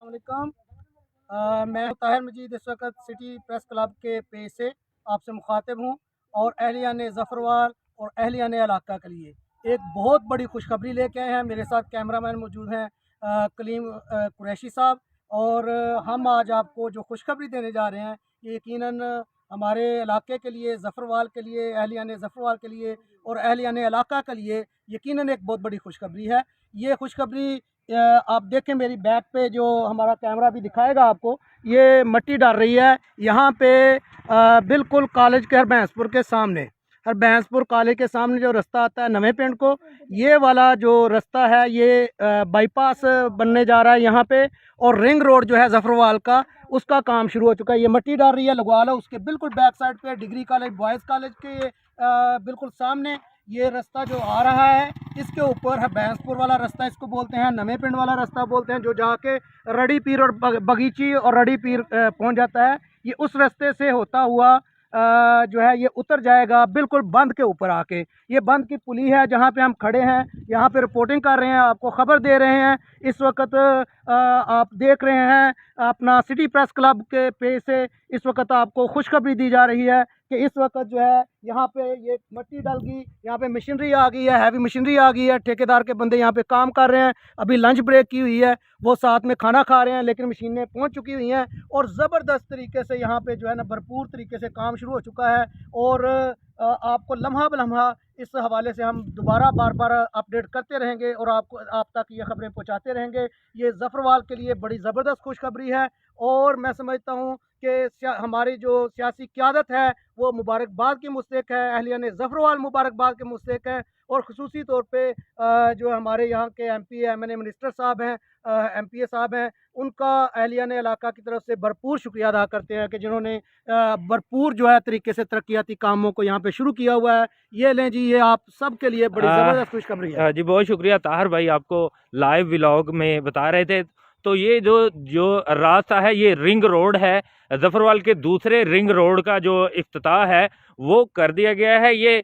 अस्सलाम। मैं ताहिर मजीद इस वक्त सिटी प्रेस क्लब के पेज से आपसे मुखातिब हूँ और अहलियान ज़फ़रवाल और अहलियान इलाका के लिए एक बहुत बड़ी खुशखबरी लेके आए हैं। मेरे साथ कैमरामैन मौजूद हैं कलीम कुरैशी साहब, और हम आज आपको जो खुशखबरी देने जा रहे हैं ये यकीनन हमारे इलाके के लिए, ज़फ़रवाल के लिए, अहलियान ज़फ़रवाल के लिए और अहलियान इलाका के लिए यकीनन एक बहुत बड़ी खुशखबरी है। ये खुशखबरी आप देखें मेरी बैक पे, जो हमारा कैमरा भी दिखाएगा आपको, ये मिट्टी डाल रही है यहाँ पे बिल्कुल कॉलेज के हरबैंसपुर के सामने, हरबैंसपुर कॉलेज के सामने जो रास्ता आता है नवे पिंड को, ये वाला जो रास्ता है ये बाईपास बनने जा रहा है यहाँ पे, और रिंग रोड जो है ज़फ़रवाल का उसका काम शुरू हो चुका है। ये मिट्टी डाल रही है लगवाला, उसके बिल्कुल बैक साइड पे डिग्री कॉलेज, बॉयज़ कॉलेज के बिल्कुल सामने ये रास्ता जो आ रहा है, इसके ऊपर हरबैंसपुर वाला रास्ता इसको बोलते हैं, नवे पिंड वाला रास्ता बोलते हैं, जो जाके रड़ी पीर और बगीची और रड़ी पीर पहुंच जाता है। ये उस रास्ते से होता हुआ जो है ये उतर जाएगा बिल्कुल बंद के ऊपर आके। ये बंद की पुली है जहाँ पे हम खड़े हैं, यहाँ पे रिपोर्टिंग कर रहे हैं, आपको ख़बर दे रहे हैं। इस वक्त आप देख रहे हैं अपना सिटी प्रेस क्लब के पेज से इस वक्त आपको खुशखबरी दी जा रही है कि इस वक्त जो है यहाँ पे ये मिट्टी डल गई, यहाँ पे मशीनरी आ गई है, हैवी मशीनरी आ गई है। ठेकेदार के बंदे यहाँ पे काम कर रहे हैं, अभी लंच ब्रेक की हुई है, वो साथ में खाना खा रहे हैं, लेकिन मशीनें पहुँच चुकी हुई हैं और ज़बरदस्त तरीके से यहाँ पे जो है ना भरपूर तरीके से काम शुरू हो चुका है। और आपको लम्हा बलम्हा इस हवाले से हम दोबारा बार बार अपडेट करते रहेंगे और आपको आप तक ये खबरें पहुँचाते रहेंगे। ये ज़फ़रवाल के लिए बड़ी ज़बरदस्त खुशखबरी है और मैं समझता हूँ कि हमारी जो सियासी क़यादत है वो मुबारकबाद की मुस्तहिक़ है, अहलियान ज़फ़रवाल मुबारकबाद के मुस्तहिक़ है। और ख़ुसूसी तौर पे जो हमारे यहाँ के MP MNA मिनिस्टर साहब हैं, MPA साहब हैं, उनका अहलियान इलाका की तरफ से भरपूर शुक्रिया अदा करते हैं कि जिन्होंने भरपूर जो है तरीके से तरक्याती कामों को यहाँ पे शुरू किया हुआ है। ये लें जी, ये आप सब के लिए बड़ी ज़बरदस्त खुशखबरी है जी। बहुत शुक्रिया ताहिर भाई, आपको लाइव व्लॉग में बता रहे थे। तो ये जो रास्ता है ये रिंग रोड है, ज़फ़रवाल के दूसरे रिंग रोड का जो इफ्तिताह है वो कर दिया गया है। ये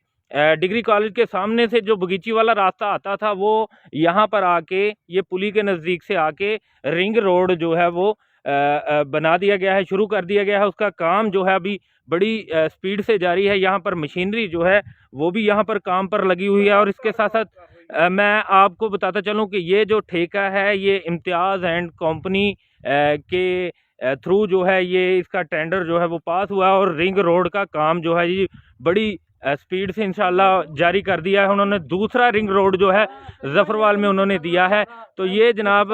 डिग्री कॉलेज के सामने से जो बगीची वाला रास्ता आता था वो यहाँ पर आके ये पुली के नज़दीक से आके रिंग रोड जो है वो बना दिया गया है, शुरू कर दिया गया है। उसका काम जो है अभी बड़ी स्पीड से जारी है। यहाँ पर मशीनरी जो है वो भी यहाँ पर काम पर लगी हुई है। और इसके साथ साथ मैं आपको बताता चलूँ कि ये जो ठेका है ये इम्तियाज़ एंड कंपनी के थ्रू जो है ये इसका टेंडर जो है वो पास हुआ है और रिंग रोड का काम जो है ये बड़ी स्पीड से इंशाल्लाह जारी कर दिया है उन्होंने। दूसरा रिंग रोड जो है ज़फ़रवाल में उन्होंने दिया है। तो ये जनाब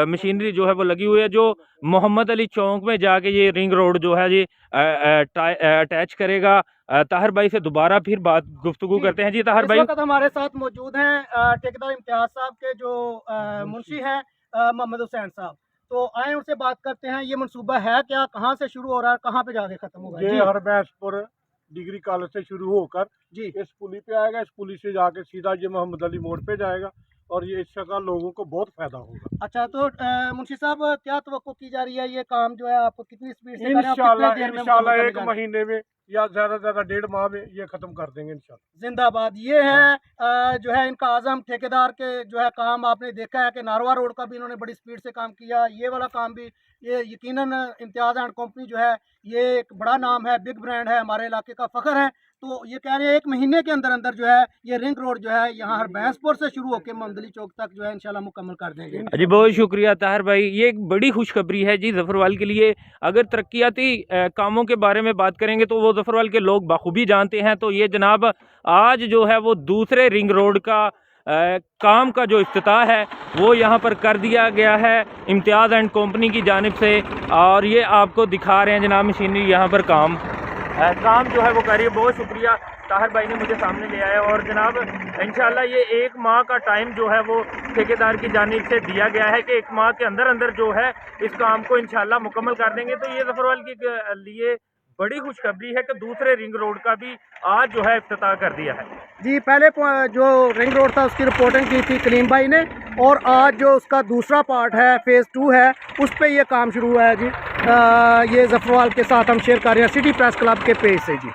मशीनरी जो है वो लगी हुई है जो मोहम्मद अली चौक में जाके ये रिंग रोड जो है ये अटैच करेगा। ताहिर भाई से दोबारा फिर बात गुफ्तगू करते हैं। जी ताहिर भाई, हमारे साथ मौजूद हैं ठेकेदार इम्तियाज़ साहब के जो मुंशी हैं मोहम्मद हुसैन साहब। तो आए उनसे बात करते हैं, ये मनसूबा है क्या, कहाँ से शुरू हो रहा है, कहाँ पे जाके खत्म होगा? ये हरबैंसपुर डिग्री कॉलेज से शुरू होकर जी इस पुली पे आएगा, इस पुली से जाके सीधा ये मोहम्मद अली मोड़ पे जाएगा और ये इससे का लोगों को बहुत फायदा होगा। अच्छा, तो मुंशी साहब क्या तवक्को की जा रही है, ये काम जो है आपको कितनी स्पीड से इंशाल्लाह 1 महीने में या ज़्यादा 1.5 माह में ये ख़त्म कर देंगे इंशाल्लाह। जिंदाबाद। ये है जो है इनका आज़म ठेकेदार के जो है काम आपने देखा है कि नारवा रोड का भी इन्होंने बड़ी स्पीड से काम किया, ये वाला काम भी, ये यकीनन इम्तियाज़ एंड कंपनी जो है ये एक बड़ा नाम है, बिग ब्रांड है, हमारे इलाके का फ़ख्र है। तो ये कह रहे हैं 1 महीने के अंदर अंदर जो है ये रिंग रोड जो है यहाँ हरबैंसपुर से शुरू होकर मोहम्मद अली चौक तक जो है इंशाल्लाह मुकम्मल कर देंगे। जी बहुत शुक्रिया ताहिर भाई, ये एक बड़ी खुशखबरी है जी ज़फ़रवाल के लिए। अगर तरक्याती कामों के बारे में बात करेंगे तो वो ज़फ़रवाल के लोग बखूबी जानते हैं। तो ये जनाब आज जो है वो दूसरे रिंग रोड का काम का जो इफ्तिताह है वो यहाँ पर कर दिया गया है इम्तियाज़ एंड कंपनी की जानिब से। और ये आपको दिखा रहे हैं जनाब मशीनरी यहाँ पर काम जो है वो कर रही है। बहुत शुक्रिया ताहिर भाई ने मुझे सामने ले आया। और जनाब इंशाल्लाह ये 1 माह का टाइम जो है वो ठेकेदार की जानिब से दिया गया है कि 1 माह के अंदर अंदर जो है इस काम को इंशाल्लाह मुकम्मल कर देंगे। तो ये ज़फ़रवाल के लिए बड़ी खुशखबरी है कि दूसरे रिंग रोड का भी आज जो है इफ्तिताह कर दिया है। जी, पहले जो रिंग रोड था उसकी रिपोर्टिंग की थी कलीम भाई ने, और आज जो उसका दूसरा पार्ट है, फेज़ 2 है, उस पर ये काम शुरू हुआ है जी। ये ज़फ़रवाल के साथ हम शेयर कर रहे हैं सिटी प्रेस क्लब के पेज से जी।